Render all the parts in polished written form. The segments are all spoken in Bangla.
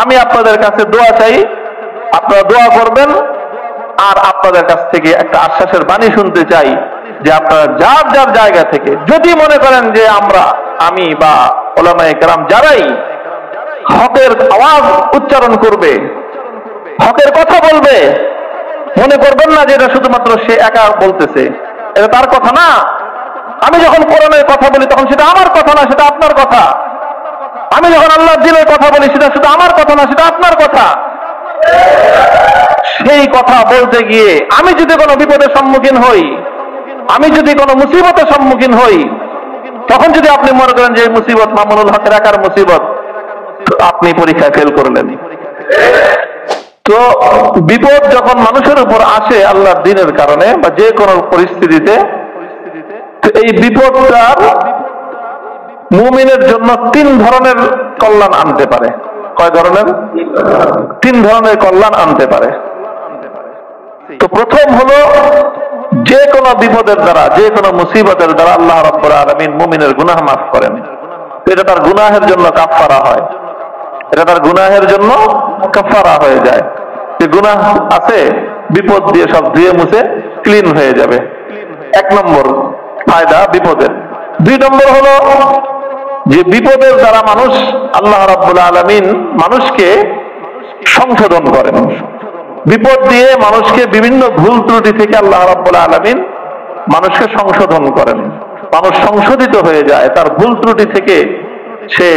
আমি আপনাদের কাছে দোয়া চাই, আপনারা দোয়া করবেন, আর আপনাদের কাছ থেকে একটা আশ্বাসের বাণী শুনতে চাই যে আপনারা যার যার জায়গা থেকে যদি মনে করেন যে আমি বা উলামায়ে কেরাম যারাই হকের আওয়াজ উচ্চারণ করবে, হকের কথা বলবে, মনে করবেন না যে এটা শুধুমাত্র সে একা বলতেছে, এটা তার কথা না। আমি যখন কোরআনের কথা বলি তখন সেটা আমার কথা না, সেটা আপনার কথা। আমি যখন আল্লাহর দ্বীনের কথা বলি সেটা শুধু আমার কথা না, সেটা আপনার কথা। সেই কথা বলতে গিয়ে আমি যদি কোনো বিপদের সম্মুখীন হই, আমি যদি কোনো মুসিবতের সম্মুখীন হই, তখন যদি আপনি মনে করেন যে এই মুসিবত মামুনুল হকের একার মুসিবত, আপনি পরীক্ষায় ফেল করলেন। তো বিপদ যখন মানুষের উপর আসে আল্লাহর দ্বীনের কারণে বা যে কোনো পরিস্থিতিতে, এই বিপদটার মুমিনের জন্য 3 ধরনের কল্যাণ আনতে পারে। কয় ধরনের? 3 ধরনের কল্যাণ আনতে পারে। তো প্রথম হলো, যে কোনো বিপদের দ্বারা, যে কোনো মুসিবতের দ্বারা আল্লাহ রাব্বুল আলামিন মুমিনের গুনাহ মাফ করেন। এটা তার গুনাহের জন্য কাফারা হয়, এটা তার গুনাহের জন্য কাফারা হয়ে যায়। যে গুনাহ আছে বিপদ দিয়ে সব ধুয়ে মুছে ক্লিন হয়ে যাবে। 1 নম্বর ফায়দা বিপদের। 2 নম্বর হলো যে বিপদের দ্বারা মানুষ, আল্লাহ রাব্বুল আলামিন মানুষকে সংশোধন করেন। বিপদ দিয়ে মানুষকে বিভিন্ন ভুল ত্রুটি থেকে আল্লাহ রাব্বুল আলামিন মানুষকে সংশোধন করেন। মানুষ সংশোধিত হয়ে যায়, তার ভুল ত্রুটি থেকে সে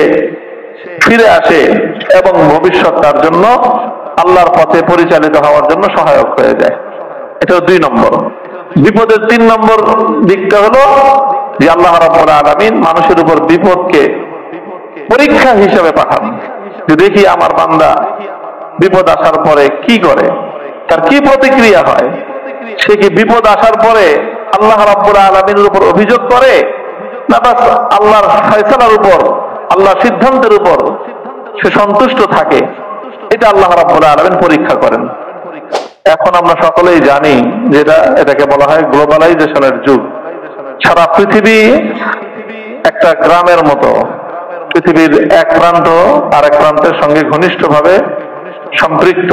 ফিরে আসে এবং ভবিষ্যৎ তার জন্য আল্লাহর পথে পরিচালিত হওয়ার জন্য সহায়ক হয়ে যায়। এটা 2 নম্বর। বিপদের 3 নম্বর দিকটা হলো যে আল্লাহ রাব্বুল আলামিন মানুষের উপর বিপদকে পরীক্ষা হিসেবে পাঠান, যে দেখি আমার বান্দা বিপদ আসার পরে কি করে, তার কি প্রতিক্রিয়া হয়। সে কি বিপদ আসার পরে আল্লাহ রাব্বুল আলামিনের উপর অভিযোগ করে, না বাস আল্লাহর ফয়সালার উপর, আল্লাহর সিদ্ধান্তের উপর সে সন্তুষ্ট থাকে। এটা আল্লাহ রাব্বুল আলামিন পরীক্ষা করেন। এখন আমরা সকলেই জানি যে এটাকে বলা হয় গ্লোবালাইজেশনের যুগ। সারা পৃথিবী একটা গ্রামের মতো, পৃথিবীর এক প্রান্ত আরেক প্রান্তের সঙ্গে ঘনিষ্ঠভাবে সম্পৃক্ত।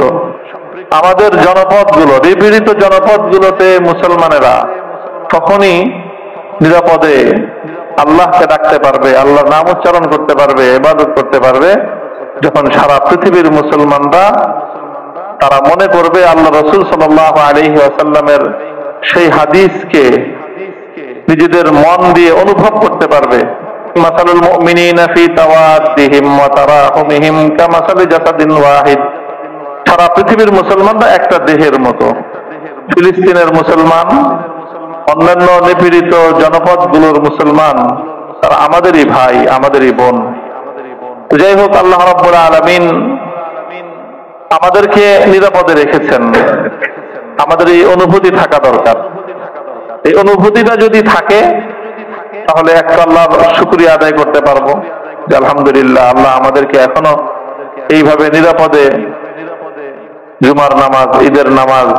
আমাদের জনপদগুলো, নিপীড়িত জনপদগুলোতে মুসলমানেরা তখনই নিরাপদে আল্লাহকে ডাকতে পারবে, আল্লাহর নাম উচ্চারণ করতে পারবে, ইবাদত করতে পারবে, যখন সারা পৃথিবীর মুসলমানরা তারা মনে করবে আল্লাহ রাসূল সাল্লাল্লাহু আলাইহি ওয়াসাল্লামের সেই হাদিসকে নিজেদের মন দিয়ে অনুভব করতে পারবে। মাসালুল মুমিনিনা ফি তাওয়াদ্দিহিম ওয়া তারাহুমিহিম কামাসালি জাসাদিন ওয়াহিদ। সারা পৃথিবীর মুসলমানরা একটা দেহের মতো। ফিলিস্তিনের মুসলমান, অন্যান্য নিপীড়িত জনপদগুলোর মুসলমান, তারা আমাদেরই ভাই, আমাদেরই বোন। যাই হোক, আল্লাহ রাব্বুল আলামিন আমাদেরকে নিরাপদে রেখেছেন। আমাদের এই অনুভূতি থাকা দরকার। এই অনুভূতিটা যদি থাকে তাহলে একটা আল্লাহর শুকরিয়া আদায় করতে পারবো যে আলহামদুলিল্লাহ, আল্লাহ আমাদেরকে এখনো এইভাবে নিরাপদে জুমার নামাজ, ঈদের নামাজ,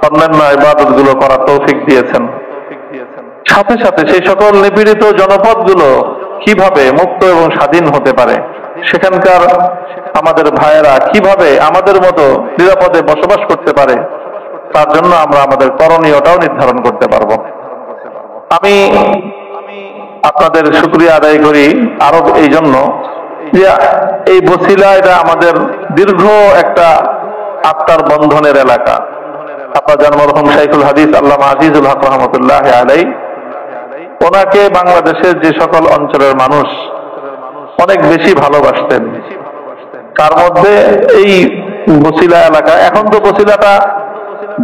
অন্যান্য ইবাদত গুলো করার তৌফিক দিয়েছেন। সাথে সাথে সেই সকল নিপীড়িত জনপদগুলো কিভাবে মুক্ত এবং স্বাধীন হতে পারে, সেখানকার আমাদের ভাইয়েরা কিভাবে আমাদের মতো নিরাপদে বসবাস করতে পারে, তার জন্য আমরা আমাদের করণীয়টাও নির্ধারণ করতে পারবো। আমি আপনাদের শুকরিয়া আদায় করি আরো এই জন্য যে এই বছিলা, এটা আমাদের দীর্ঘ একটা আত্মার বন্ধনের এলাকা। আপনার জন্মরহম শাইখুল হাদিস আল্লামা আজিজুল হক রহমতুল্লাহ আলাইহি, ওনাকে বাংলাদেশের যে সকল অঞ্চলের মানুষ অনেক বেশি ভালোবাসতেন। তার মধ্যে এই বছিলা এলাকা, এখন তো বছিলাটা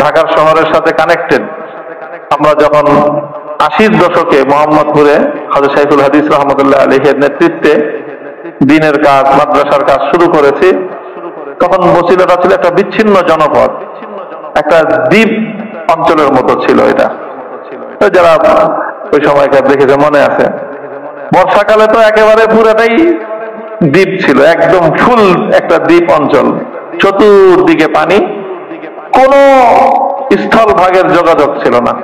ঢাকার শহরের সাথে কানেক্টেড। আমরা যখন 80-র দশকে মোহাম্মদপুরে হযরত শাইখুল হাদিস রহমতুল্লাহ আলাইহির নেতৃত্বে দ্বীনের কাজ, মাদ্রাসার কাজ শুরু করেছি, তখন বছিলাটা ছিল একটা বিচ্ছিন্ন জনপদ, একটা দ্বীপ অঞ্চলের মতো ছিল। এটা যারা ওই সময়কার দেখেছে মনে আছে। বর্ষাকালে তো একেবারে পুরাটাই দ্বীপ ছিল, একদম ফুল একটা দ্বীপ অঞ্চল, চতুর্দিকে পানি, কোন স্থল ভাগের যোগাযোগ ছিল না।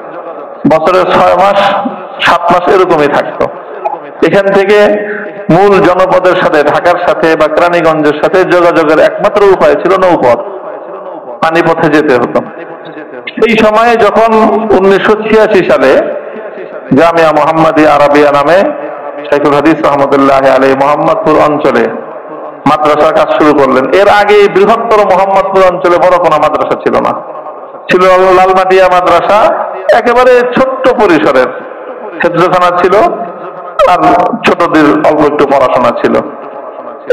বছরের 6 মাস 7 মাস এরকমই থাকতো। এখান থেকে মূল জনপদের সাথে, ঢাকার সাথে বা কেরানীগঞ্জের সাথে যোগাযোগের একমাত্র উপায় ছিল নৌপথ, পানিপথে যেতে হতো। সেই সময়ে যখন 1986 সালে জামিয়া মুহাম্মাদিয়া আরাবিয়া নামে শাইখুল হাদিস রহমতুল্লাহ আলাইহি মোহাম্মদপুর অঞ্চলে মাদ্রাসার কাজ শুরু করলেন। এর আগে এই বৃহত্তর মোহাম্মদপুর অঞ্চলে বড় কোনো মাদ্রাসা ছিল না, ছিল লালমাটিয়া মাদ্রাসা, একেবারে ছোট্ট পরিসরের হেফজখানা ছিল, আর ছোটদের অল্প একটু পড়াশোনা ছিল।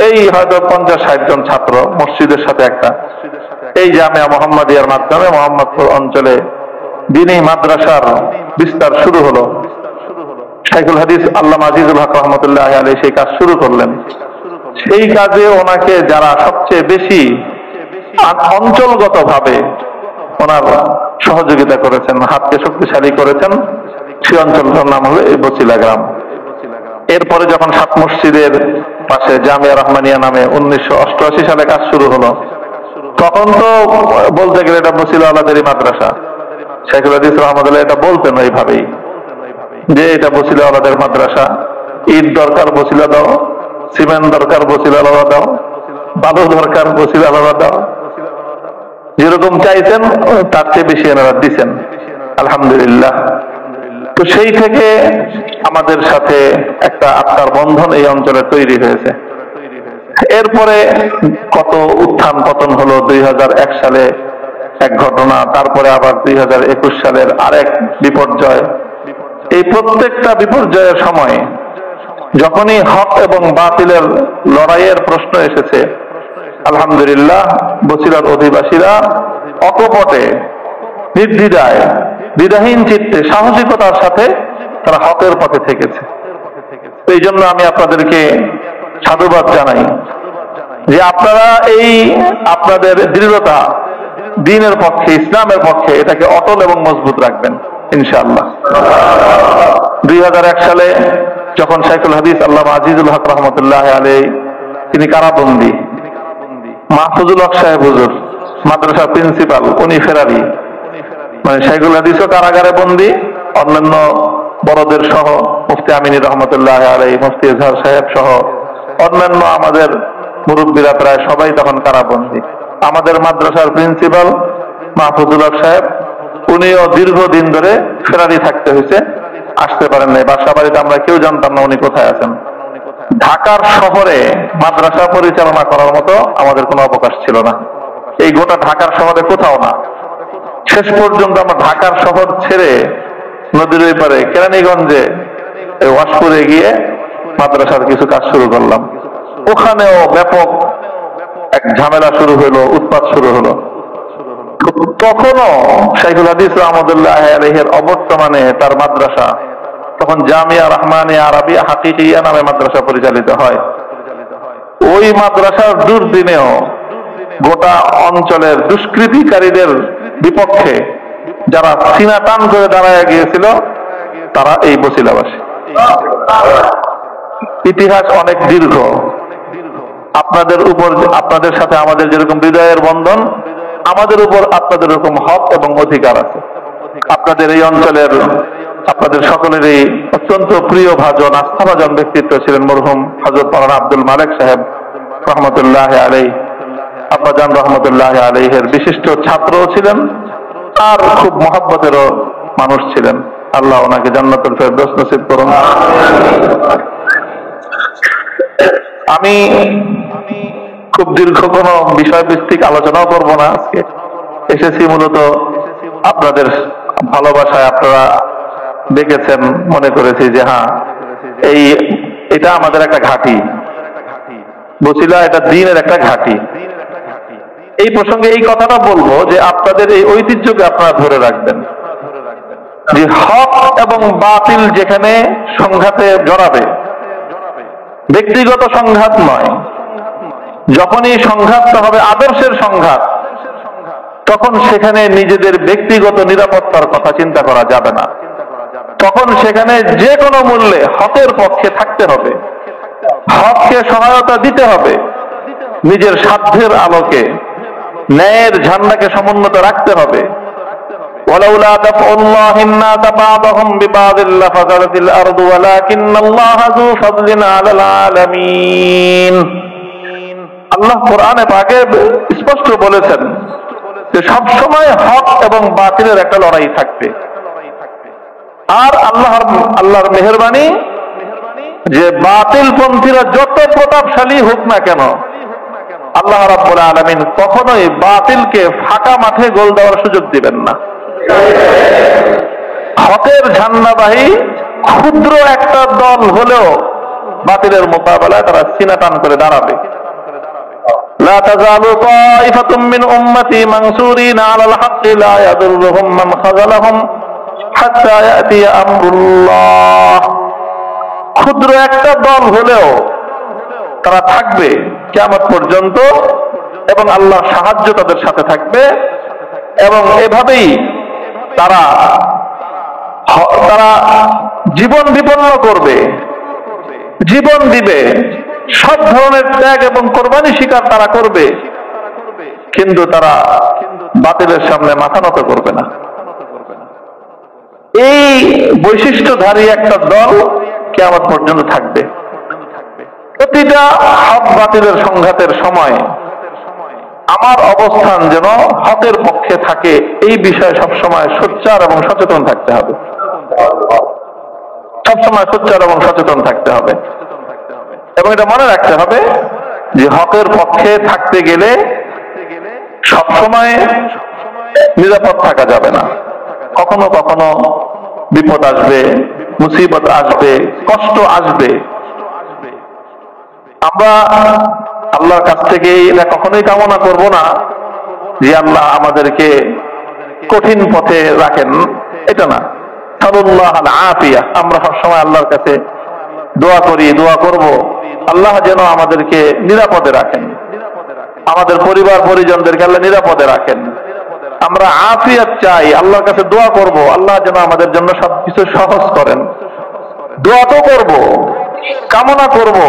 এই হয়তো 50-60 জন ছাত্র মসজিদের সাথে একটা। এই জামিয়া মুহাম্মাদিয়ার মাধ্যমে মোহাম্মদপুর অঞ্চলে দ্বীনি মাদ্রাসার বিস্তার শুরু হলো। শাইখুল হাদিস আল্লামা আজিজুল হক রহমতুল্লাহ আলাইহি সেই কাজ শুরু করলেন। সেই কাজে ওনাকে যারা সবচেয়ে বেশি অঞ্চলগতভাবে ওনার সহযোগিতা করেছেন, হাতকে শক্তিশালী করেছেন, সেই অঞ্চলটার নাম হলো এই বছিলা গ্রাম। এরপরে যখন 7 মসজিদের পাশে জামিয়া রহমানিয়া নামে 1988 সালে কাজ শুরু হলো, তখন তো বলতে গেলে এটা বছিলাওয়ালাদেরই মাদ্রাসা। শাইখুল হাদিস রহমতুল্লাহ এটা বলতেন এইভাবেই যে এটা বছিলাওয়ালাদের মাদ্রাসা, ইট দরকার বছিলা দাও, সিমেন্ট দরকার বছিলাওয়ালা দাও, বালু দরকার বছিলাওয়ালা দাও, যেরকম চাইছেন তার চেয়ে বেশি এনারা দিচ্ছেন, আলহামদুলিল্লাহ। তো সেই থেকে আমাদের সাথে একটা আত্মার বন্ধন এই অঞ্চলে তৈরি হয়েছে। এরপরে কত উত্থান পতন হলো, 2001 সালে এক ঘটনা, তারপরে আবার 2021 সালের আরেক বিপর্যয়। এই প্রত্যেকটা বিপর্যয়ের সময় যখনই হক এবং বাতিলের লড়াইয়ের প্রশ্ন এসেছে, আলহামদুলিল্লাহ বছিলার অধিবাসীরা অকপটে, নির্দ্বিধায়, দ্বিধাহীন চিত্তে, সাহসিকতার সাথে তারা হকের পথে থেকেছে। এই জন্য আমি আপনাদেরকে সাধুবাদ জানাই যে আপনারা এই আপনাদের দৃঢ়তা দ্বীনের পক্ষে, ইসলামের পক্ষে, এটাকে অটল এবং মজবুত রাখবেন ইনশাআল্লাহ। 2001 সালে যখন শাইখুল হাদিস আল্লামা আজিজুল হক রহমতুল্লাহ আলাইহি তিনি কারাবন্দী, মাহফুজুল হক সাহেব হুজুর মাদ্রাসার প্রিন্সিপাল, উনি ফেরারি, মানে শাইখুল হাদিসও কারাগারে বন্দী, অন্যান্য বড়দের সহ মুফতি আমিনী রহমতুল্লাহ আলাইহি, মুফতি এজহার সাহেব সহ অন্যান্য আমাদের মুরব্বীরা প্রায় সবাই তখন কারাবন্দী। আমাদের মাদ্রাসার প্রিন্সিপাল মাহফুজুল হক সাহেব, উনিও দীর্ঘদিন ধরে ফেরারি থাকতে হয়েছে, আসতে পারেন নাই। বাসা বাড়িতে আমরা কেউ জানতাম না উনি কোথায় আছেন। ঢাকার শহরে মাদ্রাসা পরিচালনা করার মতো আমাদের কোনো অবকাশ ছিল না, এই গোটা ঢাকার শহরে কোথাও না। শেষ পর্যন্ত আমরা ঢাকার শহর ছেড়ে নদীর ওই পারে কেরানীগঞ্জে ওয়াশপুরে গিয়ে মাদ্রাসার কিছু কাজ শুরু করলাম। ওখানেও ব্যাপক এক ঝামেলা শুরু হলো, উৎপাত শুরু হলো। তখনও শাইখুল হাদিস রহমতুল্লাহ আলাইহির অবর্তমানে তার মাদ্রাসা, তখন জামিয়া রহমানিয়া আরাবিয়া হাকিকিয়া নামে মাদ্রাসা পরিচালিত হয়। ওই মাদ্রাসার দুর্দিনেও গোটা অঞ্চলের দুষ্কৃতিকারীদের বিপক্ষে যারা সিনা টান করে দাঁড়ায় গিয়েছিল তারা এই বছিলাবাসী। ইতিহাস অনেক দীর্ঘ। আপনাদের উপর, আপনাদের সাথে আমাদের যেরকম হৃদয়ের বন্ধন, আমাদের উপর আপনাদের এরকম হক এবং অধিকার আছে। আপনাদের এই অঞ্চলের, আপনাদের সকলেরই অত্যন্ত প্রিয় ভাজন, আস্থাভাজন ব্যক্তিত্ব ছিলেন মরহুম হযরত মাওলানা আব্দুল মালেক সাহেব রহমতুল্লাহ আলাইহি, আব্বাজান রহমতুল্লাহ আলাইহির বিশিষ্ট ছাত্রও ছিলেন, আর খুব মহব্বতেরও মানুষ ছিলেন। আল্লাহ ওনাকে জান্নাতুল ফেরদৌস নসিব করুন। আমি খুব দীর্ঘ কোন বিষয়ভিত্তিক আলোচনাও করব না আজকে। এসেছি মূলত আপনাদের ভালোবাসায়, আপনারা দেখেছেন, মনে করেছি যে হ্যাঁ এটা আমাদের একটা ঘাঁটি, বছিলা এটা দ্বীনের একটা ঘাঁটি। এই প্রসঙ্গে এই কথাটা বলবো যে আপনাদের এই ঐতিহ্যকে আপনারা ধরে রাখবেন, যে হক এবং বাতিল যেখানে সংঘাতে জড়াবে, ব্যক্তিগত সংঘাত নয়, যখনই সংঘাতটা হবে আদর্শের সংঘাত, তখন সেখানে নিজেদের ব্যক্তিগত নিরাপত্তার কথা চিন্তা করা যাবে না। তখন সেখানে যে কোনো মূল্যে হকের পক্ষে থাকতে হবে, হককে সহায়তা দিতে হবে, নিজের সাধ্যের আলোকে ন্যায়ের ঝান্ডাকে সমুন্নত রাখতে হবে। ওয়ালাউলা দাফউল্লাহিন নাস বা'দাহুম বিবা'দিল লাফাসাদাতিল আরদু ওয়ালাকিন্নাল্লাহা যু ফাদলিন আলাল আলামিন। আল্লাহ কোরআনে পাকে স্পষ্ট বলেছেন যে সবসময় হক এবং বাতিলের একটা লড়াই থাকবে। আর আল্লাহর মেহেরবানি যে বাতিল পন্থীরা যত প্রতাপশালী হোক না কেন, আল্লাহ রাব্বুল আলামিন কখনোই বাতিলকে ফাঁকা মাঠে গোল দেওয়ার সুযোগ দিবেন না। হকের ঝান্ডাবাহী ক্ষুদ্র একটা দল হলেও বাতিলের মোকাবেলায় তারা সিনা টান করে দাঁড়াবে। লা তাযালু তাইফাতুম মিন উম্মতি মানসুরিনা আলাল হাক্কি লা ইয়াদুররুহুম মান খাযালাহুম হাত্তা ইয়াতি আমরুল্লাহ। ক্ষুদ্র একটা দল হলেও তারা থাকবে কিয়ামত পর্যন্ত এবং আল্লাহর সাহায্য তাদের সাথে থাকবে, এবং এভাবেই তারা জীবন বিপন্ন করবে, জীবন দিবে, সব ধরনের ত্যাগ এবং কোরবানি স্বীকার তারা করবে, কিন্তু তারা বাতিলের সামনে মাথা নত করবে না। এই বৈশিষ্ট্যধারী একটা দল কিয়ামত পর্যন্ত থাকবে। প্রতিটা হক বাতিলের সংঘাতের সময় আমার অবস্থান যেন হকের পক্ষে থাকে, এই বিষয়ে সবসময় সোচ্চার এবং সচেতন থাকতে হবে। সবসময় সোচ্চার এবং সচেতন থাকতে হবে, এবং এটা মনে রাখতে হবে যে হকের পক্ষে থাকতে গেলে সবসময় নিরাপদ থাকা যাবে না। কখনো কখনো বিপদ আসবে, মুসিবত আসবে, কষ্ট আসবে। আমরা আল্লাহর কাছ থেকে এটা কখনোই কামনা করব না যে আল্লাহ আমাদেরকে কঠিন পথে রাখেন, এটা না। সাল্লাল্লাহু আলাইহি আমরা সবসময় আল্লাহর কাছে দোয়া করি, দোয়া করব আল্লাহ যেন আমাদেরকে নিরাপদে রাখেন, আমাদের পরিবার পরিজনদেরকে আল্লাহ নিরাপদে রাখেন। আমরা আফিয়াত চাই, আল্লাহর কাছে দোয়া করব আল্লাহ যেন আমাদের জন্য সবকিছু সহজ করেন। দোয়া তো করব, কামনা করব,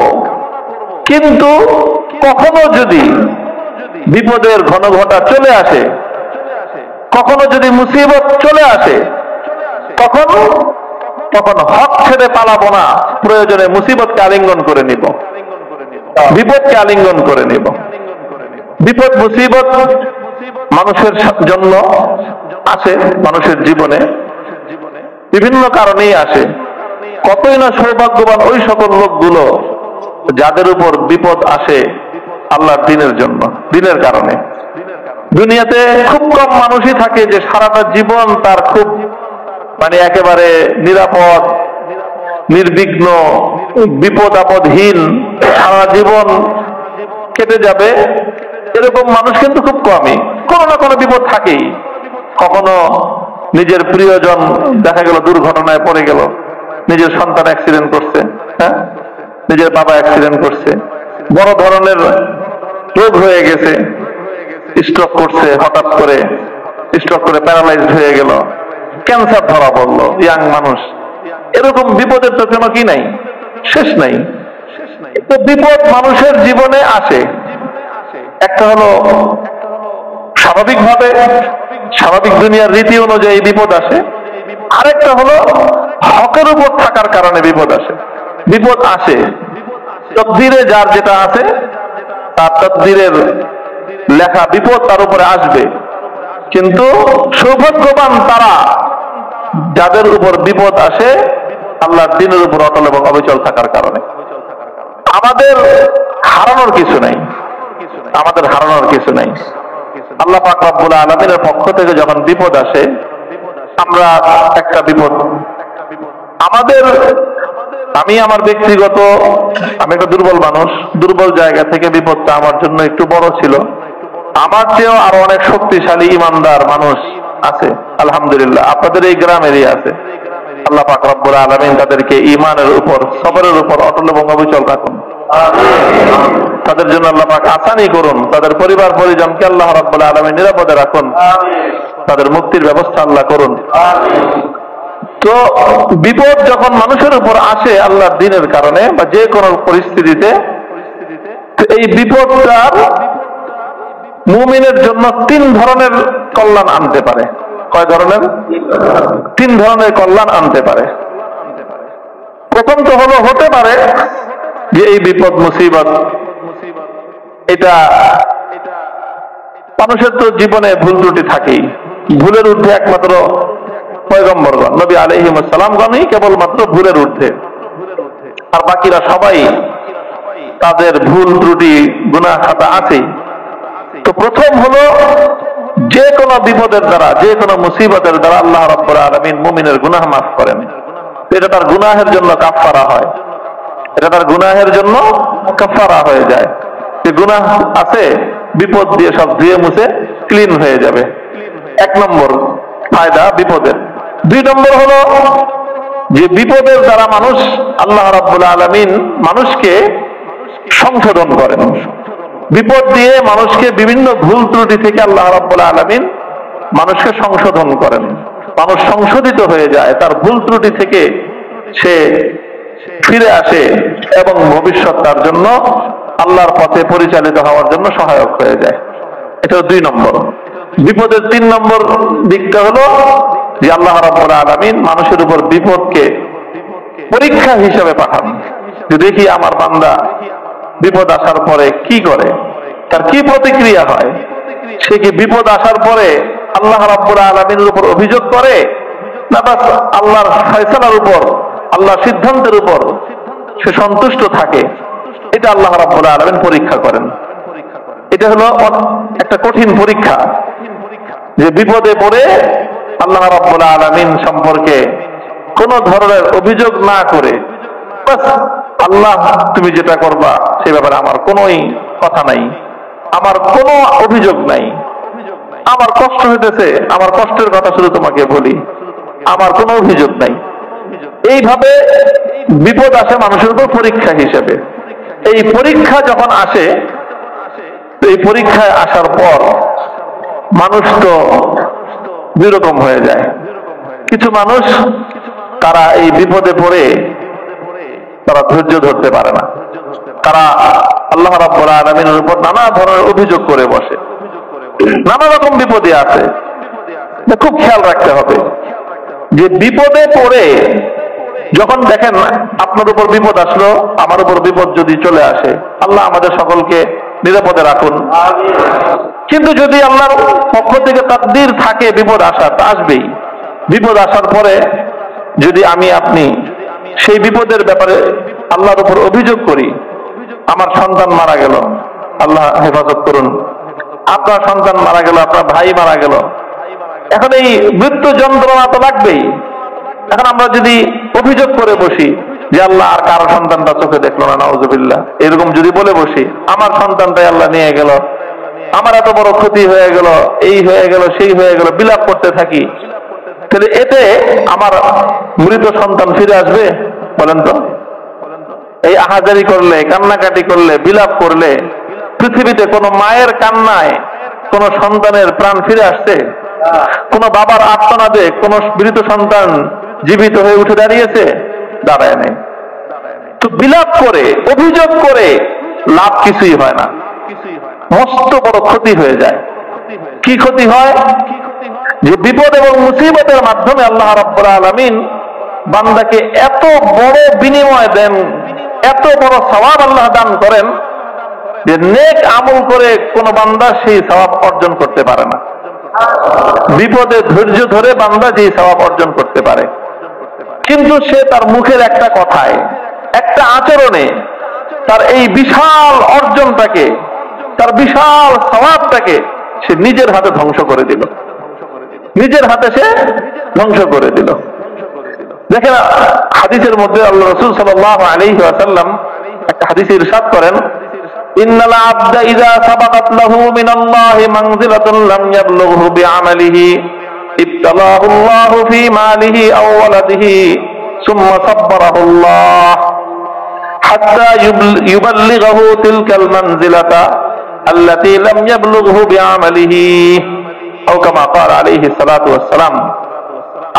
কিন্তু কখনো যদি বিপদের ঘনঘটা চলে আসে, কখনো যদি মুসিবত চলে আসে, তখন হক ছেড়ে পালাবো না, প্রয়োজনে মুসিবতকে আলিঙ্গন করে নিব, বিপদকে আলিঙ্গন করে নিব। বিপদ মুসিবত মানুষের জন্য আসে, মানুষের জীবনে বিভিন্ন কারণেই আসে। কতই না সৌভাগ্যবান ওই সকল লোকগুলো যাদের উপর বিপদ আসে আল্লাহর দ্বীনের জন্য, দ্বীনের কারণে। দুনিয়াতে খুব কম মানুষই থাকে যে সারাটা জীবন তার খুব একেবারে নিরাপদ, নির্বিঘ্ন, বিপদ আপদহীন সারা জীবন কেটে যাবে। এরকম মানুষ কিন্তু খুব কমই, কোনো না কোনো বিপদ থাকেই। কখনো নিজের প্রিয়জন দেখা গেল দুর্ঘটনায় পড়ে গেল, নিজের সন্তান অ্যাক্সিডেন্ট করছে, হ্যাঁ, নিজের বাবা অ্যাক্সিডেন্ট করছে, বড় ধরনের রোগ হয়ে গেছে, স্ট্রোক করছে, হঠাৎ করে স্ট্রোক করে প্যারালাইজড হয়ে গেল, ক্যান্সার ধরা পড়লো, ইয়াং মানুষ। এরকম বিপদের তো কোনো কি নাই, শেষ নাই। তো বিপদ মানুষের জীবনে আসে। একটা হলো স্বাভাবিকভাবে, স্বাভাবিক দুনিয়ার রীতি অনুযায়ী বিপদ আসে, আরেকটা হলো হকের উপর থাকার কারণে বিপদ আসে। বিপদ আসে তকদিরে, যার যেটা আছে তার তকদিরের লেখা বিপদ তার উপরে আসবে, কিন্তু সৌভাগ্যবান তারা যাদের উপর বিপদ আসে আল্লাহর দ্বীনের উপর অটল এবং অবিচল থাকার কারণে। আমাদের হারানোর কিছু নাই, আমাদের হারানোর কিছু নাই। আল্লাহ পাক রব্বুল আলামিনের পক্ষ থেকে যখন বিপদ আসে, আমরা একটা বিপদ আমাদের, আমি আমার ব্যক্তিগত, আমি একটা দুর্বল মানুষ, দুর্বল জায়গা থেকে বিপদটা আমার জন্য একটু বড় ছিল। আমার চেয়েও আরো অনেক শক্তিশালী ইমানদার মানুষ আছে আলহামদুলিল্লাহ, আপনাদের এই গ্রামেরই আছে। আল্লাহ পাক রব্বুল আলামিন তাদেরকে ঈমানের উপর, সবরের উপর অটল এবং অবিচল রাখুন। তাদের জন্য আল্লাহ পাক আসানি করুন, তাদের পরিবার পরিজনকে আল্লাহ রাব্বুল আলামিন নিরাপদে রাখুন, তাদের মুক্তির ব্যবস্থা আল্লাহ করুন। তো বিপদ যখন মানুষের উপর আসে আল্লাহর দ্বীনের কারণে বা যে কোনো পরিস্থিতিতে, এই বিপদটার মুমিনের জন্য তিন ধরনের কল্যাণ আনতে পারে। কয় ধরনের? তিন ধরনের কল্যাণ আনতে পারে। প্রথম তো হলো, হতে পারে যে এই বিপদ মুসিবত এটা মানুষের তো জীবনে ভুল ত্রুটি থাকেই, ভুলের ঊর্ধ্বে একমাত্র পয়গম্বরগণ নবী আলাইহিস সালামগণই কেবলমাত্র ভুলের ঊর্ধ্বে, আর বাকিরা সবাই তাদের ভুল ত্রুটি গুনাহ খাতা আছে। তো প্রথম হলো যে কোনো বিপদের দ্বারা, যে কোনো মুসিবতের দ্বারা আল্লাহ রাব্বুল আলামিন মুমিনের গুনাহ মাফ করেন। এটা তার গুনাহের জন্য কাফারা হয়, এটা তার গুনাহের জন্য কাফারা হয়ে যায়। যে গুনাহ আছে বিপদ দিয়ে সব ধুয়ে মুছে ক্লিন হয়ে যাবে। এক নম্বর ফায়দা বিপদের। দুই নম্বর হলো যে বিপদের দ্বারা মানুষ, আল্লাহ রাব্বুল আলামিন মানুষকে সংশোধন করেন। বিপদ দিয়ে মানুষকে বিভিন্ন ভুল ত্রুটি থেকে আল্লাহ রাব্বুল আলামিন মানুষকে সংশোধন করেন। মানুষ সংশোধিত হয়ে যায়, তার ভুল ত্রুটি থেকে সে ফিরে আসে এবং ভবিষ্যৎ তার জন্য আল্লাহর পথে পরিচালিত হওয়ার জন্য সহায়ক হয়ে যায়। এটা দুই নম্বর। বিপদের তিন নম্বর দিকটা হলো যে আল্লাহ রাব্বুল আলামিন মানুষের উপর বিপদকে পরীক্ষা হিসেবে পাঠান, যে দেখি আমার বান্দা বিপদ আসার পরে কি করে, তার কি প্রতিক্রিয়া হয়। সে কি বিপদ আসার পরে আল্লাহ রাব্বুল আলামিনের উপর অভিযোগ করে, না বাস আল্লাহর ফয়সালার উপর, আল্লাহর সিদ্ধান্তের উপর সে সন্তুষ্ট থাকে। এটা আল্লাহ রাব্বুল আলামিন পরীক্ষা করেন। এটা হলো একটা কঠিন পরীক্ষা, যে বিপদে পড়ে আল্লাহ রাব্বুল আলামিন সম্পর্কে কোন ধরনের অভিযোগ না করে বাস আল্লাহ তুমি যেটা করবা সে ব্যাপারে আমার কোনোই কথা নাই, আমার কোনো অভিযোগ নাই, আমার কষ্ট হইতেছে, আমার কষ্টের কথা শুধু তোমাকে বলি, আমার কোনো অভিযোগ নাই। এইভাবে বিপদ আসে মানুষের উপর পরীক্ষা হিসেবে। এই পরীক্ষা যখন আসে, এই পরীক্ষায় আসার পর মানুষ তো দুই রকম হয়ে যায়। কিছু মানুষ তারা এই বিপদে পড়ে তারা ধৈর্য ধরতে পারে না, তারা আল্লাহ রাব্বুল আলামিনের উপর নানা ধরনের অভিযোগ করে বসে, নানা রকম বিপদে আছে। খুব খেয়াল রাখতে হবে যে বিপদে পড়ে যখন দেখেন আপনার উপর বিপদ আসলো, আমার উপর বিপদ যদি চলে আসে, আল্লাহ আমাদের সকলকে নিরাপদে রাখুন। কিন্তু যদি আল্লাহর পক্ষ থেকে তাকদীর থাকে বিপদ আসা, তা আসবেই। বিপদ আসার পরে যদি আমি আপনি সেই বিপদের ব্যাপারে আল্লাহর উপর অভিযোগ করি, আমার সন্তান মারা গেল, আল্লাহ হেফাজত করুন, আপনার সন্তান মারা গেল, আপনার ভাই মারা গেল, এখন এই মৃত্যু যন্ত্রণা তো লাগবেই। এখন আমরা যদি অভিযোগ করে বসি যে আল্লাহ আর কারো সন্তানটা চোখে দেখলো না, নাউজুবিল্লাহ, এরকম যদি বলে বসি, আমার সন্তানটাই আল্লাহ নিয়ে গেল, আমার এত বড় ক্ষতি হয়ে গেল, এই হয়ে গেল, সেই হয়ে গেল, বিলাপ করতে থাকি, তাহলে এতে আমার মৃত সন্তান ফিরে আসবে? বলেন তো। এই আহাজারি করলে, কান্নাকাটি করলে, বিলাপ করলে পৃথিবীতে কোন মায়ের কান্নায় কোন সন্তানের প্রাণ ফিরে আসছে? কোন বাবার আর্তনাদে কোন মৃত সন্তান জীবিত হয়ে উঠে দাঁড়িয়েছে? দাঁড়ায় নেই। তো বিলাপ করে, অভিযোগ করে লাভ কিছুই হয় না, মস্ত বড় ক্ষতি হয়ে যায়। কি ক্ষতি হয়? যে বিপদ এবং মুসিবতের মাধ্যমে আল্লাহ রাব্বুল আলামিন বান্দাকে এত বড় বিনিময় দেন, এত বড় সওয়াব আল্লাহ দান করেন যে নেক আমল করে কোন বান্দা সেই সওয়াব অর্জন করতে পারে না। বিপদে ধৈর্য ধরে বান্দা যেই সওয়াব অর্জন করতে পারে, কিন্তু সে তার মুখের একটা কথায়, একটা আচরণে তার এই বিশাল অর্জনটাকে, তার বিশাল সওয়াবটাকে সে নিজের হাতে ধ্বংস করে দিল, নিজের হাতে সে ধ্বংস করে দিল। দেখেন হাদিসের মধ্যে আল্লাহ রাসূল সাল্লাল্লাহু আলাইহি ওয়াসাল্লাম একটা হাদিসে ইরশাদ করেন, ইন্নাল আবদা ইযা সাবাকাত লাহু মিনাল্লাহি মানজিলাতুন লাম ইয়াবলুগহু বিআমালিহি ইবতালাহু আল্লাহু ফি মালিহি আও ওয়ালাদিহি সুম্মা সাব্বারাহুল্লাহ হাত্তা ইউবাল্লিগহু তিলকাল মানজিলাতা আল্লাতী লাম ইয়াবলুগহু বিআমালিহি আও কামা ক্বালা আলাইহি সাল্লাতু ওয়াস সালাম।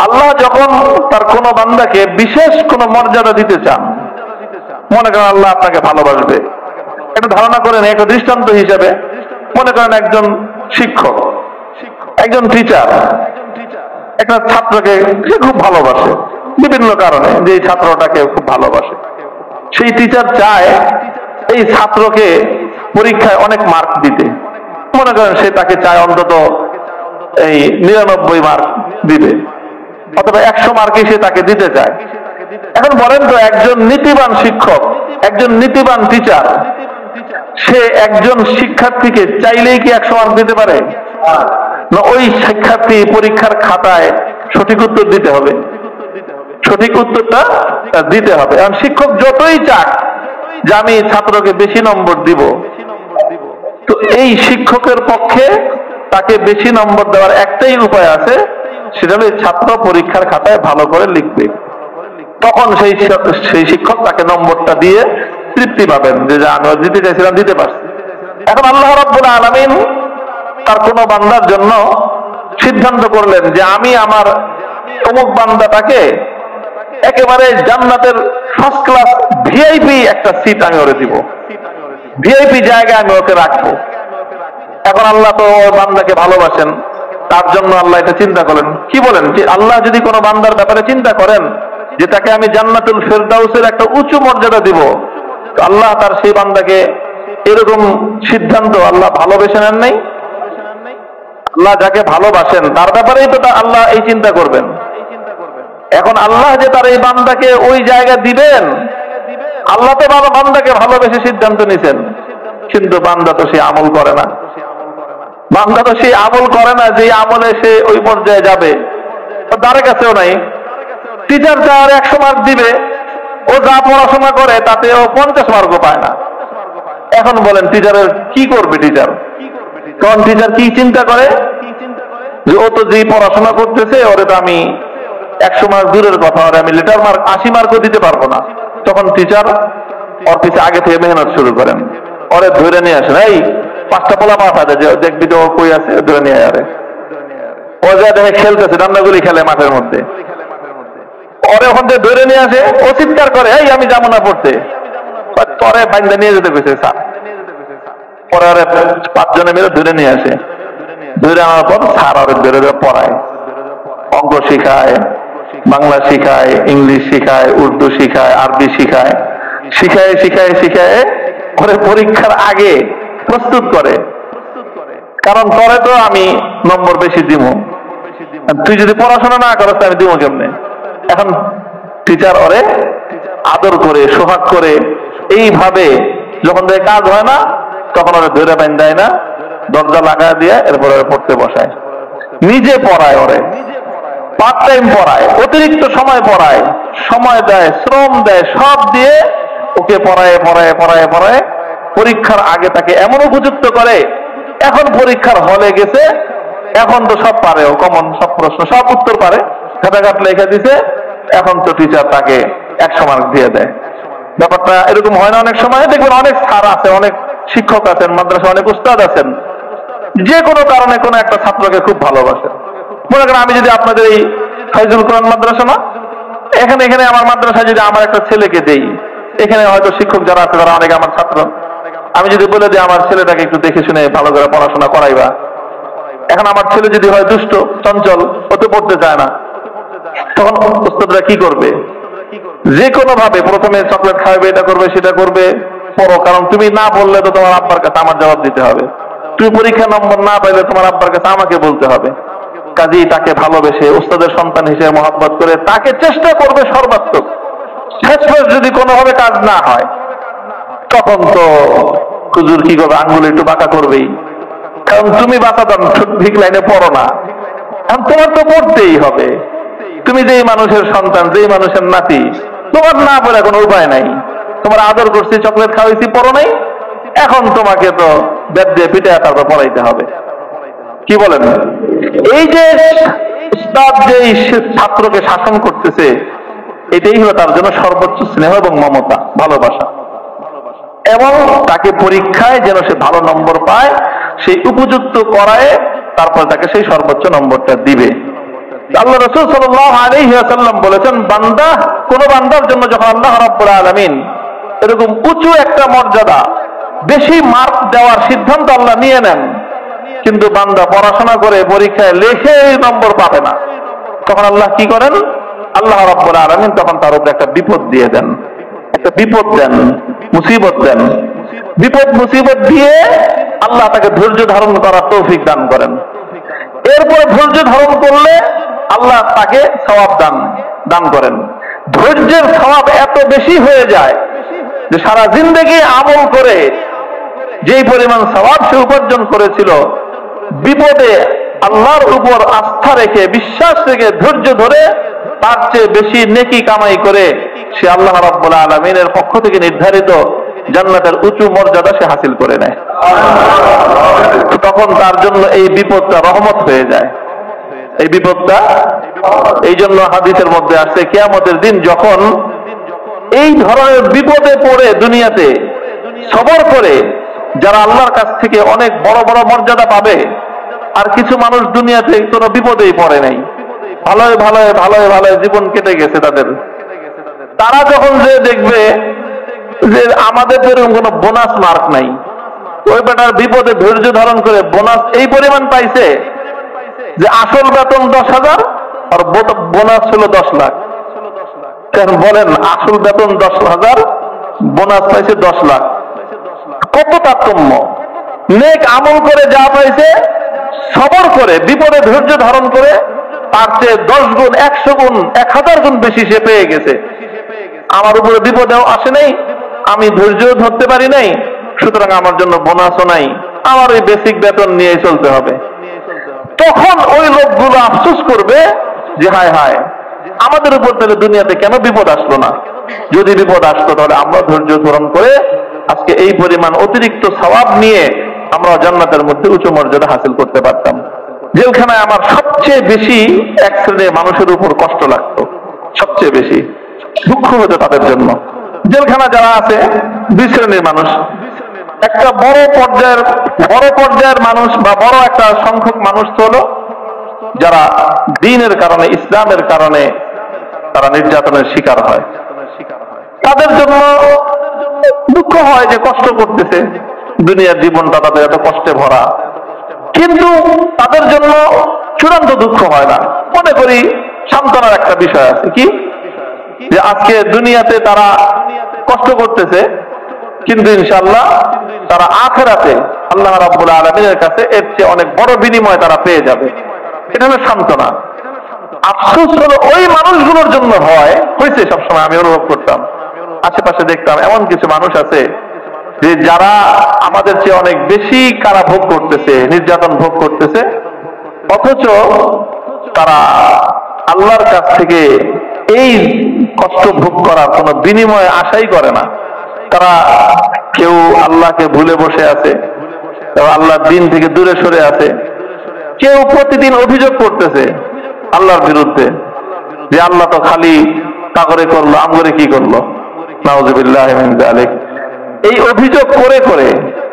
আল্লাহ যখন তার কোন বান্দাকে বিশেষ কোন মর্যাদা দিতে চান, মনে করেন আল্লাহ আপনাকে ভালোবাসবে, একটা ধারণা করেন, একটা দৃষ্টান্ত হিসেবে মনে করেন একজন শিক্ষক, একজন টিচার, একটা ছাত্রকে সে খুব ভালোবাসে বিভিন্ন কারণে, যে ছাত্রটাকে খুব ভালোবাসে, সেই টিচার চায় এই ছাত্রকে পরীক্ষায় অনেক মার্ক দিতে। মনে করেন সে তাকে চায় অন্তত এই 99 মার্ক দিবে, অথবা 100 মার্কই সে তাকে দিতে চায়। এখন বলেন তো, একজন নীতিবান শিক্ষক, একজন নীতিবান টিচার, সে একজন শিক্ষার্থীকে চাইলেই কি 100 মার্ক দিতে পারে না? ওই শিক্ষার্থী পরীক্ষার খাতায় সঠিক উত্তর দিতে হবে, সঠিক উত্তরটা দিতে হবে। কারণ শিক্ষক যতই চাক যে আমি ছাত্রকে বেশি নম্বর দিব, তো এই শিক্ষকের পক্ষে তাকে বেশি নম্বর দেওয়ার একটাই উপায় আছে, সেটা হলো ছাত্র পরীক্ষার খাতায় ভালো করে লিখবে। তখন সেই শিক্ষক তাকে নম্বরটা দিয়ে তৃপ্তি পাবেন যে আমি দিতে চাইছিলাম দিতে পারছি। এখন আল্লাহ রাব্বুল আলামিন তার কোন বান্দার জন্য সিদ্ধান্ত করলেন যে আমি আমার অমুক বান্দাটাকে একেবারে জান্নাতের ফার্স্ট ক্লাস ভিআইপি একটা সিট আমি ওরে দিব, ভিআইপি জায়গায় আমি ওকে রাখবো। এখন আল্লাহ তো বান্দাকে ভালোবাসেন, তার জন্য আল্লাহ এটা চিন্তা করেন। কি বলেন, যে আল্লাহ যদি কোনো বান্দার ব্যাপারে চিন্তা করেন যে তাকে আমি জান্নাতুল ফেরদাউসের একটা উঁচু মর্যাদা দিব, তো আল্লাহ তার সেই বান্দাকে এরকম সিদ্ধান্ত আল্লাহ ভালোবেসে নেন নাই? আল্লাহ যাকে ভালোবাসেন তার ব্যাপারেই তো আল্লাহ এই চিন্তা করবেন। এখন আল্লাহ যে তার এই বান্দাকে ওই জায়গা দিবেন, আল্লাহ তো বান্দাকে ভালোবেসে সিদ্ধান্ত নিছেন, কিন্তু বান্দা তো সে আমল করে না। বান্দা তো সেই আমল করে না যে আমলে সে ওই পর্যায়ে যাবে, তার কাছেও নাই। টিচার যার 100 মার্ক দিবে, ও যা পড়াশোনা করে তাতে ও 50 মার্কও পায় না। এখন বলেন টিচারের কি করবে? টিচার কারণ টিচার কি চিন্তা করে যে ও তো যে পড়াশোনা করতেছে, ওরে তো আমি 100 মার্ক দূরের কথা, ওরে আমি লেটার মার্ক 80 মার্কও দিতে পারবো না। তখন টিচার ওর পিছে আগে থেকে মেহনত শুরু করেন, ওরে ধরে নিয়ে আসেন, এই 5টা পোলা মাথা যে দেখবি তো কই আছে, ধরে নিয়ে আরে ও যা দেখে খেলতেছে, ডান্ডাগুলি খেলে মাঠের মধ্যে, ওরে ওখান থেকে ধরে নিয়ে আসে, ও চিৎকার করে এই আমি যাবো না পড়তে, পরে বাইন্দা নিয়ে যেতে গেছে স্যার। পরে ওরে 5 জনে মিলে ধরে নিয়ে আসে, ধরে আনার পর স্যার ওরে ধরে ধরে পড়ায়, অঙ্ক শিখায়, বাংলা শিখায়, ইংলিশ শিখায়, উর্দু শিখায়, আরবি শিখায়, শিখায় শিখায় শিখায় ওরে পরীক্ষার আগে প্রস্তুত করে। কারণ পরে তো আমি নম্বর বেশি দিব, তুই যদি পড়াশোনা না করস আমি দিব কেমনে? এখন টিচার ওরে আদর করে সোহাগ করে এইভাবে যখন দেখে কাজ হয় না, তখন ওরে ধরে বাইন দেয় না, দরজা লাগা দিয়ে এরপর ওরে পড়তে বসায়, নিজে পড়ায়, ওরে পার্ট টাইম পড়ায়, অতিরিক্ত সময় পড়ায়, সময় দেয়, শ্রম দেয়, সব দিয়ে ওকে পড়ায় পড়ায় পড়ায় পড়ায় পরীক্ষার আগে তাকে এমন উপযুক্ত করে। এখন পরীক্ষার হলে গেছে, এখন তো সব পারে, ও কমন সব প্রশ্ন সব উত্তর পারে, খাতাঘাট লেখা দিছে, এখন তো টিচার তাকে 100 মার্ক দিয়ে দেয়। ব্যাপারটা এরকম হয় না? অনেক সময় দেখবেন অনেক স্যার আছে, অনেক শিক্ষক আছেন, মাদ্রাসা অনেক উস্তাদ আছেন, যে কোনো কারণে কোনো একটা ছাত্রকে খুব ভালোবাসেন। মনে করেন আমি যদি আপনাদের এই ফাইজুল কোরআন মাদ্রাসা না, এখানে আমার মাদ্রাসায় যদি আমার একটা ছেলেকে দেই, এখানে হয়তো শিক্ষক যারা আছে তারা অনেকে আমার ছাত্র, আমি যদি বলে দিই আমার ছেলেটাকে একটু দেখে শুনে ভালো করে পড়াশোনা করাইবা, এখন আমার ছেলে যদি হয় দুষ্ট চঞ্চল, ও তো পড়তে চায় না, তখন উস্তাদরা কি করবে? যে কোনো ভাবে প্রথমে চকলেট খাওয়াবে, এটা করবে সেটা করবে, পড়ো, কারণ তুমি না বললে তো তোমার আব্বার কাছে আমার জবাব দিতে হবে, তুমি পরীক্ষা নম্বর না পাইলে তোমার আব্বার কাছে আমাকে বলতে হবে। কাজেই তাকে ভালোবেসে উস্তাদের সন্তান হিসেবে মহব্বত করে তাকে চেষ্টা করবে সর্বাত্মক। শেষ যদি কোনোভাবে কাজ না হয়, তখন তো হুজুর কি করবে, আঙ্গুল একটু বাঁকা করবেই, কারণ তুমি বাঁকা দাম ঠিক লাইনে পড়ো না, এখন তোমার তো পড়তেই হবে। তুমি যেই মানুষের সন্তান, যেই মানুষের নাতি, তোমার না বলে কোনো উপায় নাই। তোমার আদর করছি, চকলেট খাওয়াইছি, পড়ো নাই, এখন তোমাকে তো বেদ দিয়ে পিটায় তারপর পড়াইতে হবে। কি বলেন? এই যে উস্তাদ যে ছাত্রকে শাসন করতেছে, এটাই হলো তার জন্য সর্বোচ্চ স্নেহ এবং মমতা, ভালোবাসা, এবং তাকে পরীক্ষায় যেন সে ভালো নম্বর পায় সেই উপযুক্ত করায় তারপর তাকে সেই সর্বোচ্চ নম্বরটা দিবে। আল্লাহ রাসূল সাল্লাল্লাহু আলাইহি ওয়াসাল্লাম বলেছেন, বান্দা, কোন বান্দার জন্য যখন আল্লাহ রাব্বুল আলামিন এরকম উঁচু একটা মর্যাদা, বেশি মার্ক দেওয়ার সিদ্ধান্ত আল্লাহ নিয়ে নেন, কিন্তু বান্দা পড়াশোনা করে পরীক্ষায় লেখে নম্বর পাবে না, তখন আল্লাহ কি করেন? আল্লাহ রাব্বুল আলামিন তখন তার উপরে একটা বিপদ দিয়ে দেন, একটা বিপদ দেন, মুসিবত দেন। বিপদ মুসিবত দিয়ে আল্লাহ তাকে ধৈর্য ধারণ করার তৌফিক দান করেন। এরপরে ধৈর্য ধারণ করলে আল্লাহ তাকে সওয়াব দান করেন। ধৈর্যের সওয়াব এত বেশি হয়ে যায় যে সারা জিন্দেগি আমল করে যেই পরিমাণ সওয়াব সে উপার্জন করেছিল, বিপদে আল্লাহর উপর আস্থা রেখে বিশ্বাস রেখে ধৈর্য ধরে তার চেয়ে বেশি নেকি কামাই করে সে আল্লাহ রাব্বুল আলামিনের পক্ষ থেকে নির্ধারিত জান্নাতের উঁচু মর্যাদা সে হাসিল করে নেয়। তখন তার জন্য এই বিপদটা রহমত হয়ে যায়। এই বিপদটা এই জন্য হাদিসের মধ্যে আসছে, কিয়ামতের দিন যখন এই ধরনের বিপদে পড়ে দুনিয়াতে সবর করে যারা আল্লাহর কাছ থেকে অনেক বড় বড় মর্যাদা পাবে, আর কিছু মানুষ দুনিয়াতে কোনো বিপদেই পড়ে নাই, ভালোই ভালোই ভালোই ভালোই জীবন কেটে গেছে তাদের, তারা যখন যে দেখবে যে আমাদের এরকম কোনো বোনাস মার্ক নাই, ওই বেটার বিপদে ধৈর্য ধারণ করে বোনাস এই পরিমাণ পাইছে যে আসল বেতন 10,000 আর বোনাস ছিল 10 লাখ। কেন বলেন? আসল বেতন 10,000, বোনাস পাইছে 10 লাখ। কত তারতম্য! নেক আমল করে যা পাইছে, সবর করে বিপদে ধৈর্য ধারণ করে তার চেয়ে 10 গুণ, 100 গুণ, 1000 গুণ বেশি সে পেয়ে গেছে। আমার উপরে বিপদেও আসে নাই, আমি ধৈর্য ধরতে পারি নাই, সুতরাং আমার জন্য বোনাসও নাই, আমার ওই বেসিক বেতন নিয়ে চলতে হবে। তখন ওই লোকগুলো আফসোস করবে যে হায় হায়, আমাদের উপর তাহলে দুনিয়াতে কেন বিপদ আসলো না? যদি বিপদ আসতো তাহলে আমরা ধৈর্য ধারণ করে আজকে এই পরিমাণ অতিরিক্ত সওয়াব নিয়ে আমরা জান্নাতের মধ্যে উচ্চ মর্যাদা হাসিল করতে পারতাম। জেলখানায় আমার সবচেয়ে বেশি এক শ্রেণীর মানুষের উপর কষ্ট লাগতো, সবচেয়ে বেশি দুঃখ হতো তাদের জন্য। জেলখানা যারা আছে 2 শ্রেণীর মানুষ। একটা বড় পর্যায়ের মানুষ বা বড় একটা সংখ্যক মানুষ হলো যারা দ্বীনের কারণে, ইসলামের কারণে তারা নির্যাতনের শিকার হয়। তাদের জন্য দুঃখ হয় যে কষ্ট করতেছে, দুনিয়ার জীবনটা তাদের এত কষ্টে ভরা, কিন্তু তাদের জন্য চূড়ান্ত দুঃখ হয় না। মনে করি সান্ত্বনার একটা বিষয় আছে, কি যে আজকে দুনিয়াতে তারা কষ্ট করতেছে, কিন্তু ইনশাআল্লাহ তারা আখিরাতে আল্লাহ রাব্বুল আলামিনের কাছে এর চেয়ে অনেক বড় বিনিময় তারা পেয়ে যাবে। এটা হলো সান্ত্বনা। আফসোস হলো ওই মানুষগুলোর জন্য হয়েছে সবসময় আমি অনুভব করতাম, আশেপাশে দেখতাম এমন কিছু মানুষ আছে যে যারা আমাদের চেয়ে অনেক বেশি কারাভোগ করতেছে, নির্যাতন ভোগ করতেছে, অথচ তারা আল্লাহর কাছ থেকে এই কষ্ট ভোগ করার কোনো বিনিময় আশাই করে না। তারা কেউ আল্লাহকে ভুলে বসে আছে, আল্লাহর দিন থেকে দূরে সরে আছে, কেউ প্রতিদিন অভিযোগ করতেছে আল্লাহর বিরুদ্ধে যে আল্লাহ তো খালি কাগরে করলো, আমগরে কি করলো, নাউযুবিল্লাহি মিন যালিক। এই অভিযোগ করে করে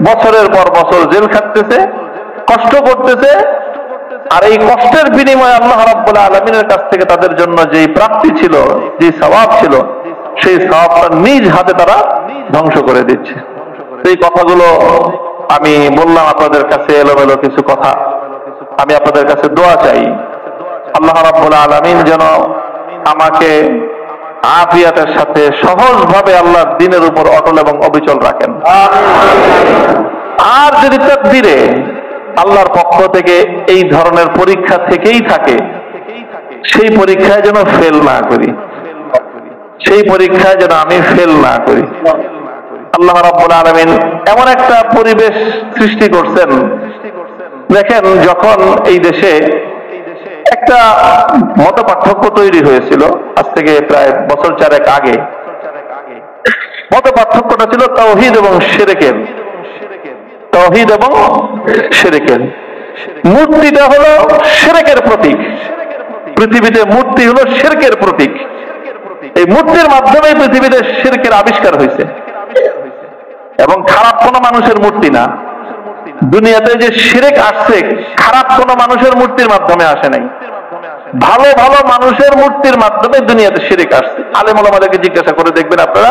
বছরের পর বছর জেল খাটতেছে, কষ্ট করতেছে, আর এই কষ্টের বিনিময়ে আল্লাহ রাব্বুল আলামিনের কাছ থেকে তাদের জন্য যেই প্রাপ্তি ছিল, যে সওয়াব ছিল, সেই সওয়াবটা নিজ হাতে তারা ধ্বংস করে দিচ্ছে। এই কথাগুলো আমি বললাম আপনাদের কাছে, এলোমেলো কিছু কথা। আমি আপনাদের কাছে দোয়া চাই, আল্লাহ রাব্বুল আলামিন যেন আমাকে আফিয়াতের সাথে সহজভাবে আল্লাহর দ্বীনের উপর অটল এবং অবিচল রাখেন। আর যদি তাকদীরে আল্লাহর পক্ষ থেকে এই ধরনের পরীক্ষা থেকেই থাকে, সেই পরীক্ষায় যেন ফেল না করি, সেই পরীক্ষায় যেন আমি ফেল না করি। আল্লাহ রাব্বুল আলামিন এমন একটা পরিবেশ সৃষ্টি করছেন, দেখেন যখন এই দেশে একটা মত পার্থক্য তৈরি হয়েছিল আজ থেকে প্রায় বছর 4 আগে, মত পার্থক্যটা ছিল তাওহীদ এবং শিরকের। তাওহীদ এবং শিরকের। মূর্তিটা হলো শিরকের প্রতীক, পৃথিবীতে মূর্তি হলো শিরকের প্রতীক। এই মূর্তির মাধ্যমে পৃথিবীতে শিরকের আবিষ্কার হয়েছে, এবং খারাপ কোনো মানুষের মূর্তি না। দুনিয়াতে যে শিরক আসছে খারাপ কোনো মানুষের মূর্তির মাধ্যমে আসে নাই, ভালো ভালো মানুষের মূর্তির মাধ্যমে দুনিয়াতে শিরক আসছে। আলেম ওলামাদেরকে জিজ্ঞাসা করে দেখবেন আপনারা,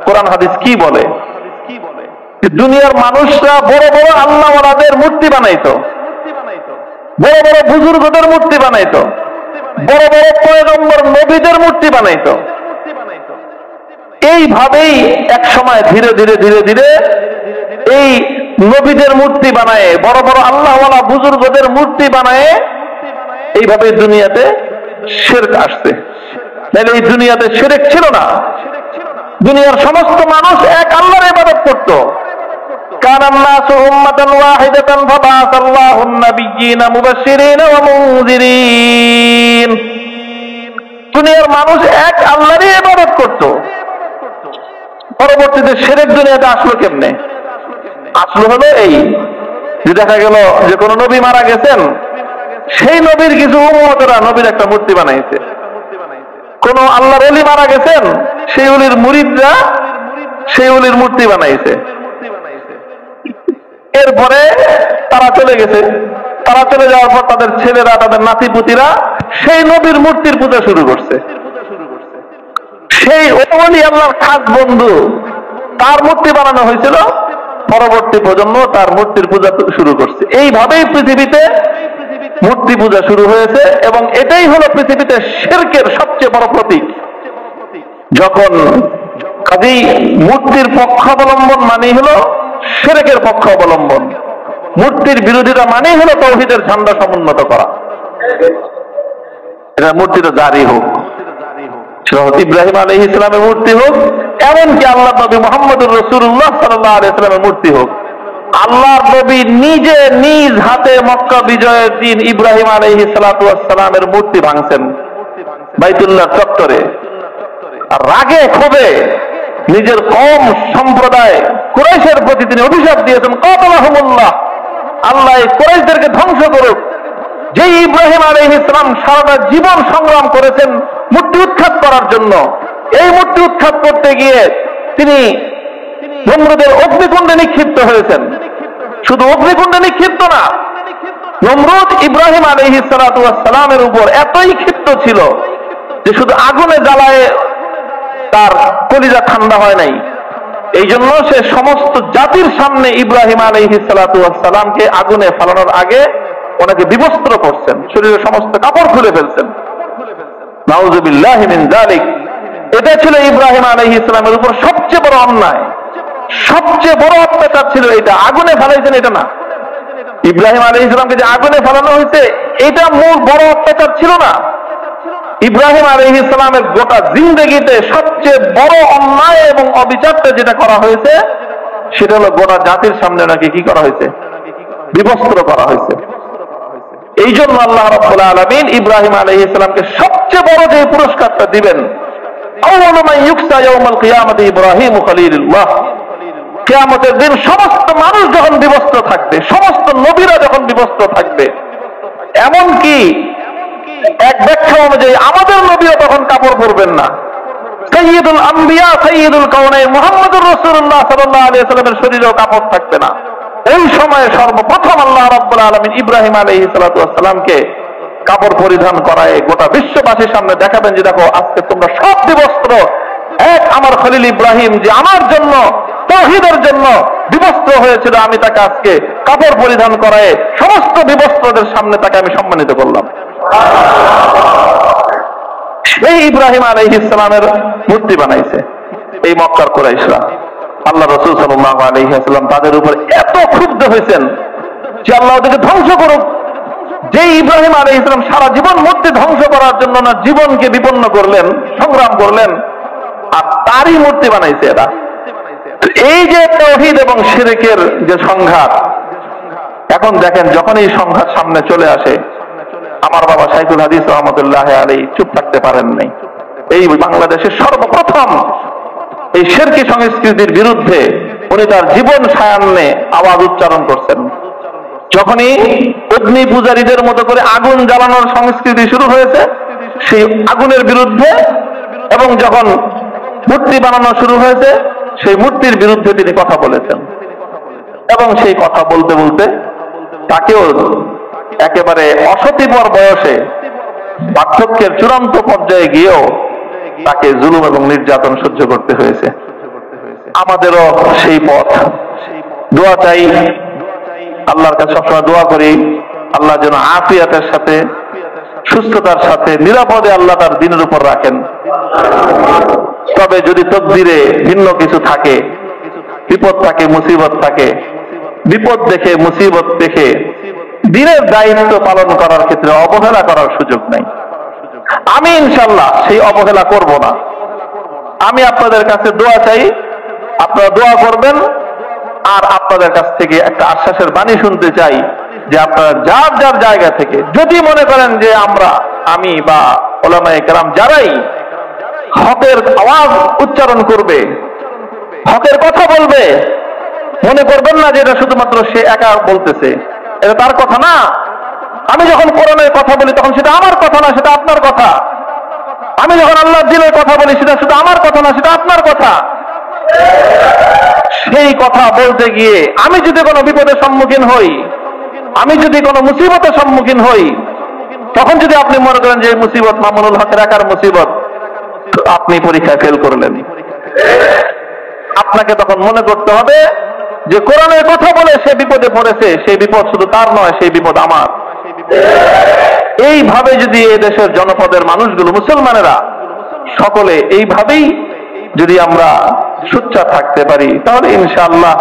কোরআন হাদিস কি বলে। দুনিয়ার মানুষরা বড় বড় আল্লাহওয়ালাদের মূর্তি বানাইতো, বড় বড় বুজুর্গদের মূর্তি বানাইতো, বড় বড় পয়গম্বর নবীদের মূর্তি বানাইতো। এইভাবেই এক সময় ধীরে ধীরে ধীরে ধীরে এই নবীদের মূর্তি বানায়, বড় বড় আল্লাহওয়ালা বুজুর্গদের মূর্তি বানায়, এইভাবে দুনিয়াতে শিরক আসছে। তাহলে এই দুনিয়াতে শিরক ছিল না, দুনিয়ার সমস্ত মানুষ এক আল্লাহর ইবাদত করত। কানান নাসু উম্মাতান ওয়াহিদাতান ফাবাআসাল্লাহু আন-নাবিয়্যিনা মুবাশশিরিনা ওয়া মুনযিরিন। দুনিয়ার মানুষ এক আল্লাহরই ইবাদত করত। পরবর্তীতে শিরক দুনিয়াতে আসলো কেমনে? আসলো হলো এই যে দেখা গেল যে কোন নবী মারা গেছেন, সেই নবীর কিছু উম্মতরা নবীর একটা মূর্তি বানাইছে। কোন আল্লাহর ওলি মারা গেছেন, সেই ওলির মুরিদরা সেই ওলির মূর্তি বানাইছে। এরপরে তারা চলে গেছে, তারা চলে যাওয়ার পর তাদের ছেলেরা, তাদের নাতিপুতিরা সেই নবীর মূর্তির পূজা শুরু করছে। সেই ওলি আল্লাহর খাস বন্ধু, তার মূর্তি বানানো হয়েছিল, পরবর্তী প্রজন্ম তার মূর্তির পূজা শুরু করছে। এইভাবেই পৃথিবীতে মূর্তি পূজা শুরু হয়েছে, এবং এটাই হলো পৃথিবীতে শিরকের সবচেয়ে বড় প্রতীক। যখন কাজেই মূর্তির পক্ষ অবলম্বন মানেই হলো শিরকের পক্ষ অবলম্বন, মূর্তির বিরোধিতা মানেই হলো তাওহীদের ঝান্ডা সমুন্নত করা। এটা মূর্তিটা জারি হোক, ইব্রাহিম আলাইহিস সালামের মূর্তি হোক, এমনকি আল্লাহ নবী মুহাম্মদুর রাসূলুল্লাহ সাল্লাল্লাহু আলাইহি ওয়াসাল্লামের মূর্তি হোক। আল্লাহর নবী নিজে নিজ হাতে মক্কা বিজয়ের দিন ইব্রাহিম আলাইহিস সালাতু ওয়াস সালামের মূর্তি ভাঙছেন বাইতুল্লাহ চত্বরে। আর রাগে ক্ষোভে নিজের কওম সম্প্রদায় কুরাইশের প্রতি তিনি অভিশাপ দিয়েছেন, কাতালাহুমুল্লাহ, আল্লাহ কুরাইশদেরকে ধ্বংস করুক। যে ইব্রাহিম আলাইহিস সালাম সারাটা জীবন সংগ্রাম করেছেন মূর্তি উৎখাত করার জন্য, এই মূর্তি উৎখাত করতে গিয়ে তিনি নমরুদের অগ্নিকুণ্ডে নিক্ষিপ্ত হয়েছেন। শুধু অগ্নিকুণ্ডে নিক্ষিপ্ত না, নমরুদ ইব্রাহিম আলাইহিস সালাতু ওয়াস সালামের উপর এতই ক্ষিপ্ত ছিল যে শুধু আগুনে জ্বালায় তার কলিজা ঠান্ডা হয় নাই। এই জন্য সে সমস্ত জাতির সামনে ইব্রাহিম আলাইহিস সালাতু ওয়াস সালামকে আগুনে ফালানোর আগে ওনাকে বিবস্ত্র করছেন, শরীরের সমস্ত কাপড় খুলে ফেলছেন। নাউযুবিল্লাহি মিন যালিক। এটা ছিল ইব্রাহিম আলাইহিস সালামের উপর সবচেয়ে বড় অন্যায়, সবচেয়ে বড় অত্যাচার ছিল এটা। আগুনে ফেলাইছেন এটা না, ইব্রাহিম আলাইহিস সালামকে যে আগুনে ফেলানো হয়েছে এটা মূল বড় অত্যাচার ছিল না। ইব্রাহিম আলাইহিস সালামের গোটা জিন্দেগিতে সবচেয়ে বড় অন্যায় এবং অবিচারটা যেটা করা হয়েছে সেটা হলো গোটা জাতির সামনে নাকি কি করা হয়েছে? বিবস্ত্র করা হয়েছে। এই জন্য আল্লাহ রাব্বুল আলামিন ইব্রাহিম আলাইহিস সালামকে সবচেয়ে বড় যে পুরস্কারটা দিবেন, আউয়ালু মান ইউকসা ইয়াউমাল কিয়ামাতি ইব্রাহিম খলিলুল্লাহ। কিয়ামতের দিন সমস্ত মানুষ যখন বিবস্ত্র থাকবে, সমস্ত নবীরা যখন বিবস্ত্র থাকবে, এমনকি এক ব্যাখ্যা অনুযায়ী আমাদের নবীও তখন কাপড় পরবেন না। সাইয়্যিদুল আম্বিয়া সাইয়্যিদুল কাউনাইন মুহাম্মদুর রাসূলুল্লাহ সাল্লাল্লাহু আলাইহি ওয়াসাল্লামের শরীরেও কাপড় থাকবে না। এই সময়ে সর্বপ্রথম আল্লাহ রাব্বুল আলামিন ইব্রাহিম আলাইহিস সালাতু ওয়াস সালামকে কাপড় পরিধান করায় গোটা বিশ্ববাসীর সামনে দেখাবেন যে দেখো আজকে তোমরা সব বিবস্ত্র, এক আমার খলিল ইব্রাহিম যে আমার জন্য তাওহীদের জন্য বিবস্ত্র হয়েছিল, আমি তাকে আজকে কাপড় পরিধান করায় সমস্ত বিবস্ত্রদের সামনে তাকে আমি সম্মানিত করলাম। সেই ইব্রাহিম আলাইহিস সালামের মূর্তি বানাইছে এই মক্কার কুরাইশরা। আল্লাহ রাসূল সাল্লাল্লাহু আলাইহি ওয়াসাল্লাম তাদের উপর এত ক্ষুব্ধ হয়েছেন যে আল্লাহ ওদেরকে ধ্বংস করুক। যে ইব্রাহিম আলাইহিস সালাম সারা জীবন মূর্তি ধ্বংস করার জন্য না জীবনকে বিপন্ন করলেন, সংগ্রাম করলেন, আর তারই মূর্তি বানাইছে এরা। এই যে তাওহীদ এবং শিরকের যে সংঘাত, এখন দেখেন যখন এই সংঘাত সামনে চলে আসে, আমার বাবা শাইখুল হাদিস রহমতুল্লাহ আলাইহি চুপ থাকতে পারেন নাই। এই বাংলাদেশের সর্বপ্রথম এই শিরকি সংস্কৃতির বিরুদ্ধে উনি তার জীবন সায়ান্নে আওয়াজ উচ্চারণ করছেন। যখনই অগ্নি পূজারীদের মতো করে আগুন জ্বালানোর সংস্কৃতি শুরু হয়েছে সেই আগুনের বিরুদ্ধে, এবং যখন মূর্তি বানানো শুরু হয়েছে সেই মূর্তির বিরুদ্ধে তিনি কথা বলেছেন। এবং সেই কথা বলতে বলতে তাকেও একেবারে অসতিপর বয়সে বার্ধক্যের চূড়ান্ত পর্যায়ে গিয়েও তাকে জুলুম এবং নির্যাতন সহ্য করতে হয়েছে। আমাদেরও সেই পথ। দোয়া চাই, আল্লাহর কাছে সবসময় দোয়া করি আল্লাহ যেন আফিয়াতের সাথে সুস্থতার সাথে নিরাপদে আল্লাহ তার দিনের উপর রাখেন। তবে যদি তকদিরে ভিন্ন কিছু থাকে, বিপদ থাকে, মুসিবত থাকে, বিপদ দেখে মুসিবত দেখে দিনের দায়িত্ব পালন করার ক্ষেত্রে অবহেলা করার সুযোগ নাই। আমি ইনশাআল্লাহ সেই অবহেলা করব না। আমি আপনাদের কাছে দোয়া চাই, আপনারা দোয়া করবেন। আর আপনাদের কাছ থেকে একটা আশ্বাসের বাণী শুনতে চাই যে আপনারা যার যার জায়গা থেকে যদি মনে করেন যে আমি বা ওলামায়ে কেরাম যারাই হকের আওয়াজ উচ্চারণ করবে, হকের কথা বলবে, মনে করবেন না যে এটা শুধুমাত্র সে একা বলতেছে, এটা তার কথা না। আমি যখন কোরআনের কথা বলি তখন সেটা আমার কথা না, সেটা আপনার কথা। আমি যখন আল্লাহর দ্বীনের কথা বলি সেটা শুধু আমার কথা না, সেটা আপনার কথা। সেই কথা বলতে গিয়ে আমি যদি কোনো বিপদের সম্মুখীন হই, আমি যদি কোনো মুসিবতের সম্মুখীন হই, তখন যদি আপনি মনে করেন যে এই মুসিবত মামুনুল হকের একার মুসিবত, আপনি পরীক্ষায় ফেল করলেন। আপনাকে তখন মনে করতে হবে যে কোরআনের কথা বলে সে বিপদে পড়েছে, সেই বিপদ শুধু তার নয়, সেই বিপদ আমার। এইভাবে যদি এই দেশের জনপদের মানুষগুলো, মুসলমানেরা সকলে এইভাবেই যদি আমরা সোচ্চার থাকতে পারি, তাহলে ইনশাআল্লাহ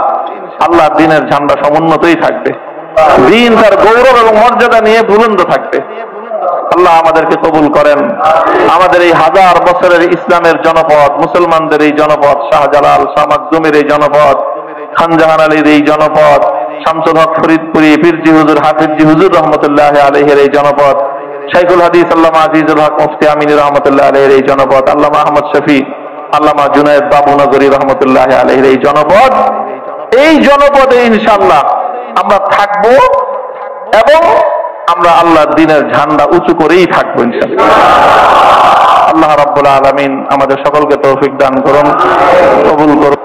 আল্লাহর দ্বীনের ঝান্ডা সমুন্নতই থাকবে, দ্বীন তার গৌরব এবং মর্যাদা নিয়ে বুলন্দ থাকবে। আল্লাহ আমাদেরকে কবুল করেন। আমাদের এই 1000 বছরের ইসলামের জনপদ, মুসলমানদের এই জনপদ, শাহজালাল, শাহ মাকদুমের এই জনপদ, খানজাহান আলীর এই জনপদ, শামসুল হক ফরিদপুরি, পীরজি হুজুর, হাফিজি হুজুর রহমতুল্লাহ আলাইহির এই জনপদ, শাইখুল হাদিস আল্লামা আজিজুল হক মুফতি আমিনী রহমতুল্লাহ আলাইহির এই জনপদ, আল্লামা আহমদ শফি, আল্লামা জুনায়েদ বাবুনগরী রহমতুল্লাহ আলাইহির এই জনপদ, এই জনপদে ইনশাআল্লাহ আমরা থাকব এবং আমরা আল্লাহর দ্বীনের ঝান্ডা উঁচু করেই থাকবো ইনশাআল্লাহ। আল্লাহ রাব্বুল আলামিন আমাদের সকলকে তৌফিক দান করুন, কবুল করুন।